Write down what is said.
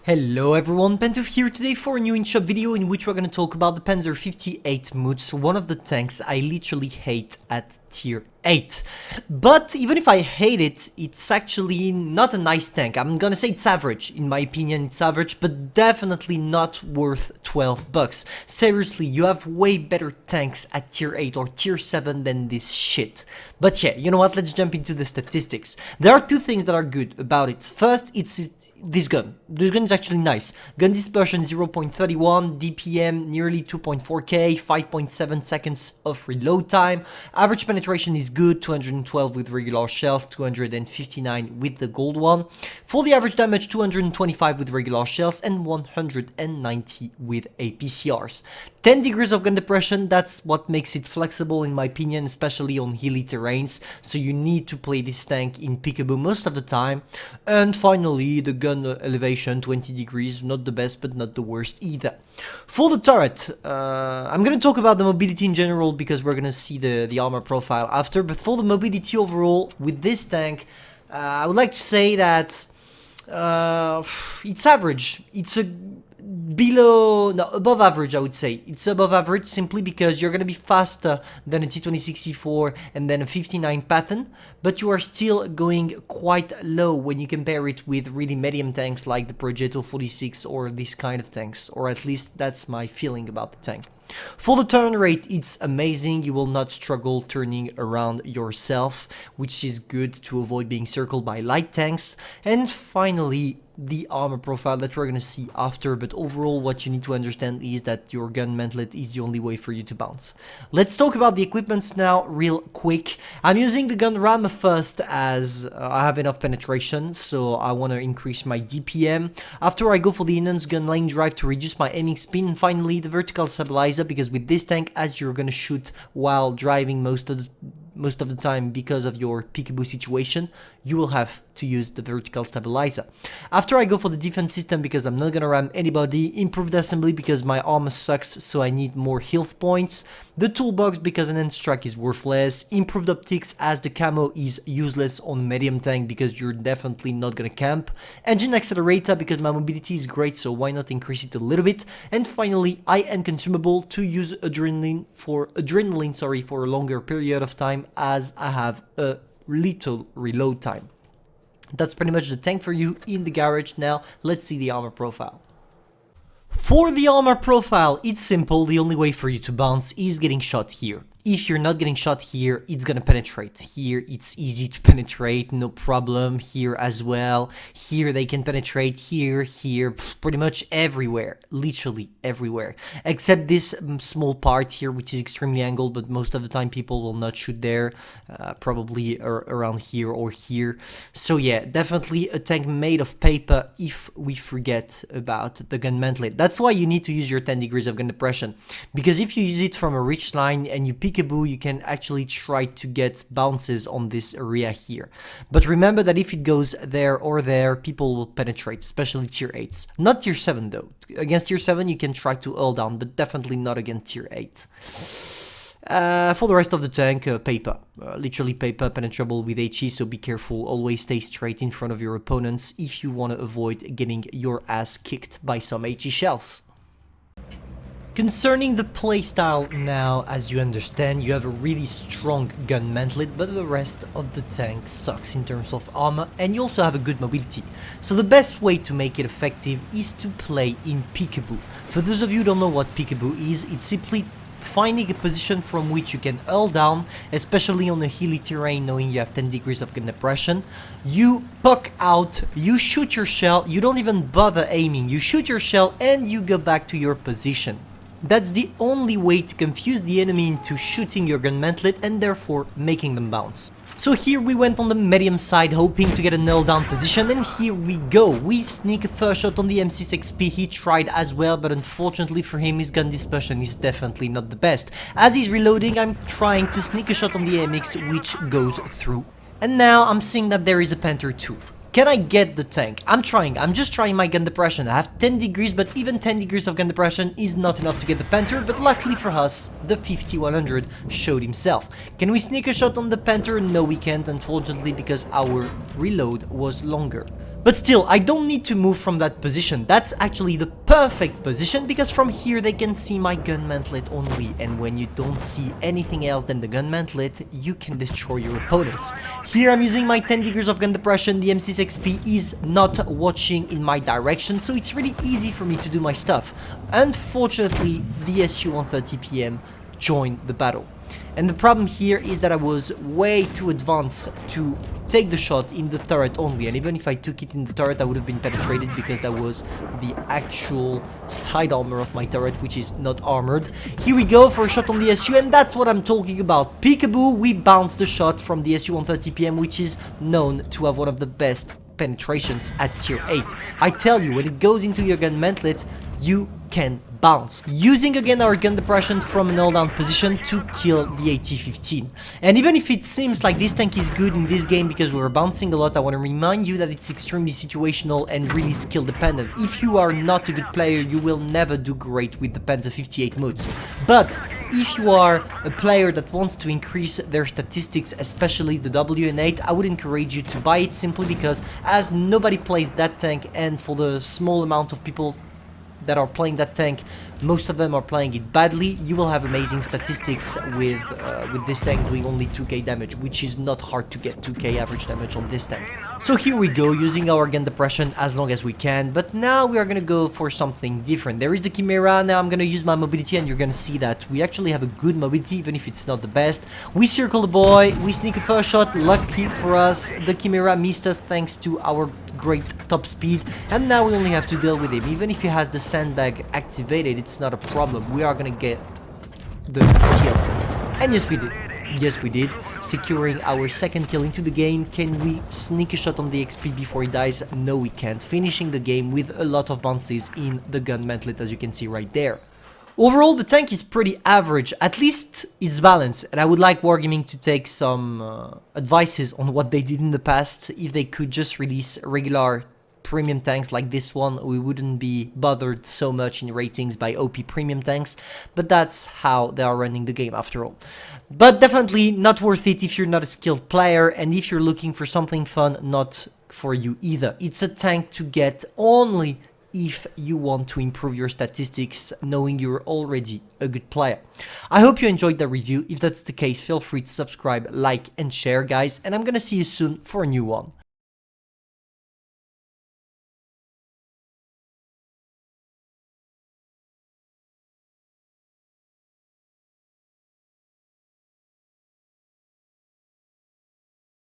Hello everyone, Pantoufleee here today for a new in-shop video in which we're going to talk about the Panzer 58 MUTZ, one of the tanks I literally hate at tier 8. But even if I hate it, it's actually not a nice tank. I'm gonna say it's average. In my opinion, it's average, but definitely not worth 12 bucks. Seriously, you have way better tanks at tier 8 or tier 7 than this shit. But yeah, you know what, let's jump into the statistics. There are two things that are good about it. First, it's this gun. This gun is actually nice. Gun dispersion 0.31, DPM nearly 2.4k, 5.7 seconds of reload time. Average penetration is good, 212 with regular shells, 259 with the gold one. For the average damage, 225 with regular shells and 190 with APCRs. 10 degrees of gun depression, that's what makes it flexible in my opinion, especially on hilly terrains. So you need to play this tank in peekaboo most of the time. And finally, the gun elevation 20 degrees, not the best but not the worst either. For the turret, I'm gonna talk about the mobility in general because we're gonna see the armor profile after, but for the mobility overall with this tank, I would like to say that it's average. It's above average, I would say. It's above average simply because you're gonna be faster than a T2064 and then a 59 Patton, but you are still going quite low when you compare it with really medium tanks like the Progetto 46 or this kind of tanks, or at least that's my feeling about the tank. For the turn rate, it's amazing. You will not struggle turning around yourself, which is good to avoid being circled by light tanks. And finally, the armor profile that we're gonna see after, but overall what you need to understand is that your gun mantlet is the only way for you to bounce. Let's talk about the equipments now real quick. I'm using the gun ram first as I have enough penetration, so I want to increase my DPM. After I go for the enhanced gun lane drive to reduce my aiming speed, and finally the vertical stabilizer, because with this tank, as you're gonna shoot while driving most of the time because of your peekaboo situation, you will have to use the vertical stabilizer. After I go for the defense system because I'm not gonna ram anybody, improved assembly because my armor sucks so I need more health points, the toolbox because an enhanced track is worthless, improved optics as the camo is useless on medium tank because you're definitely not gonna camp, engine accelerator because my mobility is great so why not increase it a little bit, and finally high-end consumable to use adrenaline for a longer period of time as I have a little reload time. That's pretty much the tank for you in the garage. Now let's see the armor profile. For the armor profile, it's simple. The only way for you to bounce is getting shot here. If you're not getting shot here, it's gonna penetrate. Here, it's easy to penetrate, no problem. Here as well. Here, they can penetrate. Here, pretty much everywhere. Literally everywhere. Except this small part here, which is extremely angled, but most of the time people will not shoot there. Probably around here or here. So yeah, definitely a tank made of paper if we forget about the gun mantlet. That's why you need to use your 10 degrees of gun depression. Because if you use it from a rich line and you peekaboo, you can actually try to get bounces on this area here. But remember that if it goes there or there, people will penetrate, especially tier 8s. Not tier 7 though. Against tier 7 you can try to hull down, but definitely not against tier 8. For the rest of the tank, paper. Literally paper, penetrable with HE, so be careful. Always stay straight in front of your opponents if you want to avoid getting your ass kicked by some HE shells. Concerning the playstyle now, as you understand, you have a really strong gun mantlet, but the rest of the tank sucks in terms of armor, and you also have a good mobility. So the best way to make it effective is to play in peekaboo. For those of you who don't know what peekaboo is, it's simply finding a position from which you can hull down, especially on a hilly terrain, knowing you have 10 degrees of gun depression. You puck out, you shoot your shell, you don't even bother aiming, you shoot your shell and you go back to your position. That's the only way to confuse the enemy into shooting your gun mantlet and therefore making them bounce. So here we went on the medium side hoping to get a nail down position, and here we go. We sneak a first shot on the M6XP. He tried as well, but unfortunately for him his gun dispersion is definitely not the best. As he's reloading, I'm trying to sneak a shot on the MX, which goes through. And now I'm seeing that there is a Panzer too. Can I get the tank? I'm just trying my gun depression. I have 10 degrees, but even 10 degrees of gun depression is not enough to get the Panther, but luckily for us, the 5100 showed himself. Can we sneak a shot on the Panther? No, we can't, unfortunately, because our reload was longer. But still, I don't need to move from that position. That's actually the perfect position because from here they can see my gun mantlet only, and when you don't see anything else than the gun mantlet, you can destroy your opponents. Here I'm using my 10 degrees of gun depression. The M6XP is not watching in my direction, so it's really easy for me to do my stuff. Unfortunately, the SU-130 PM joined the battle. And the problem here is that I was way too advanced to take the shot in the turret only, and even if I took it in the turret I would have been penetrated because that was the actual side armor of my turret, which is not armored. Here we go for a shot on the SU, and that's what I'm talking about. Peekaboo, we bounced the shot from the SU-130 PM, which is known to have one of the best penetrations at tier 8. I tell you, when it goes into your gun mantlet, you can bounce. Using again our gun depression from an all-down position to kill the AT-15. And even if it seems like this tank is good in this game because we're bouncing a lot, I want to remind you that it's extremely situational and really skill dependent. If you are not a good player, you will never do great with the Panzer 58 MUTZ. But if you are a player that wants to increase their statistics, especially the WN8, I would encourage you to buy it simply because as nobody plays that tank, and for the small amount of people that are playing that tank, most of them are playing it badly, you will have amazing statistics with this tank doing only 2k damage, which is not hard to get 2k average damage on this tank. So here we go, using our gun depression as long as we can, but now we are gonna go for something different. There is the Chimera. Now I'm gonna use my mobility, and you're gonna see that we actually have a good mobility, even if it's not the best. We circle the boy, we sneak a first shot, lucky for us, the Chimera missed us thanks to our great top speed, and now we only have to deal with him. Even if he has the sandbag activated, it's not a problem. We are gonna get the kill. And yes, we did. Yes, we did. Securing our second kill into the game. Can we sneak a shot on the XP before he dies? No, we can't. Finishing the game with a lot of bounces in the gun mantlet, as you can see right there. Overall, the tank is pretty average, at least it's balanced, and I would like Wargaming to take some advices on what they did in the past. If they could just release regular premium tanks like this one, we wouldn't be bothered so much in ratings by OP premium tanks, but that's how they are running the game after all. But definitely not worth it if you're not a skilled player, and if you're looking for something fun, not for you either. It's a tank to get only if you want to improve your statistics, knowing you're already a good player. I hope you enjoyed the review. If that's the case, feel free to subscribe, like, and share, guys, and I'm gonna see you soon for a new one.